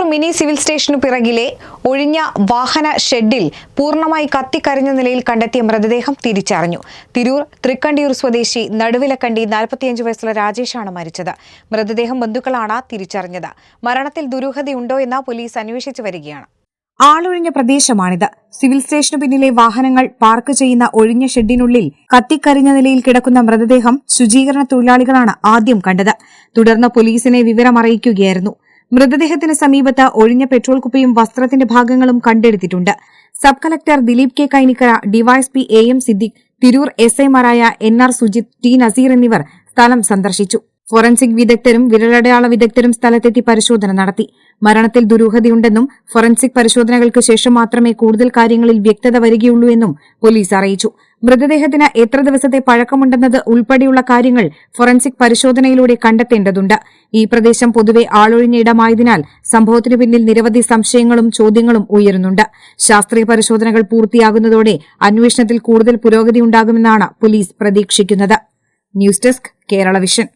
Tirur mini civil സ്റ്റേഷനു പിറകിലെ ഒഴിഞ്ഞ വാഹന ഷെഡിൽ പൂർണ്ണമായി കത്തിക്കരിഞ്ഞ നിലയിൽ കണ്ടെത്തിയ മൃതദേഹം തിരിച്ചറിഞ്ഞു. തിരൂർ തൃക്കണ്ടിയൂർ സ്വദേശി നടുവിലക്കണ്ടി 45 വയസ്സുള്ള രാജേഷാണ് മരിച്ചത്. മൃതദേഹം ബന്ധുക്കളാണ് തിരിച്ചറിഞ്ഞത്. മരണത്തിൽ ദുരൂഹതയുണ്ടോ എന്ന് പോലീസ് അന്വേഷിച്ചു വരികയാണ്. ആളൊഴിഞ്ഞ പ്രദേശമാണിത്. സിവിൽ സ്റ്റേഷനു പിന്നിലെ വാഹനങ്ങൾ പാർക്ക് ചെയ്യുന്ന ഒഴിഞ്ഞ ഷെഡിനുള്ളിൽ കത്തിക്കരിഞ്ഞ നിലയിൽ കിടക്കുന്ന മൃതദേഹം ശുചീകരണ തൊഴിലാളികളാണ് ആദ്യം കണ്ടത്. തുടർന്ന് പോലീസിനെ വിവരമറിയിക്കുകയായിരുന്നു. മൃതദേഹത്തിന് സമീപത്ത് ഒഴിഞ്ഞ പെട്രോൾ കുപ്പിയും വസ്ത്രത്തിന്റെ ഭാഗങ്ങളും കണ്ടെടുത്തിട്ടുണ്ട്. Sub collector Dileep K Kainikkara, DYSP AM Siddique, Tirur SIമാരായ NR സുജിത്, T നസീർ എന്നിവർ സ്ഥലം സന്ദർശിച്ചു. ഫോറൻസിക് വിദഗ്ധരും വിരലടയാള വിദഗ്ധരും സ്ഥലത്തെത്തി പരിശോധന നടത്തി. മരണത്തിൽ ദുരൂഹതയുണ്ടെന്നും ഫോറൻസിക് പരിശോധനകൾക്ക് ശേഷം മാത്രമേ കൂടുതൽ കാര്യങ്ങളിൽ വ്യക്തത വരികയുള്ളൂ എന്നും പോലീസ് അറിയിച്ചു. മൃതദേഹത്തിന് എത്ര ദിവസത്തെ പഴക്കമുണ്ടെന്നത് ഉൾപ്പെടെയുള്ള കാര്യങ്ങൾ ഫോറൻസിക് പരിശോധനയിലൂടെ കണ്ടെത്തേണ്ടതുണ്ട്. ഈ പ്രദേശം പൊതുവെ ആളൊഴിഞ്ഞ ഇടമായതിനാൽ സംഭവത്തിനു പിന്നിൽ നിരവധി സംശയങ്ങളും ചോദ്യങ്ങളും ഉയരുന്നുണ്ട്. ശാസ്ത്രീയ പരിശോധനകൾ പൂർത്തിയാകുന്നതോടെ അന്വേഷണത്തിൽ കൂടുതൽ പുരോഗതിയുണ്ടാകുമെന്നാണ് പോലീസ് പ്രതീക്ഷിക്കുന്നത്. News desk, Kerala vision.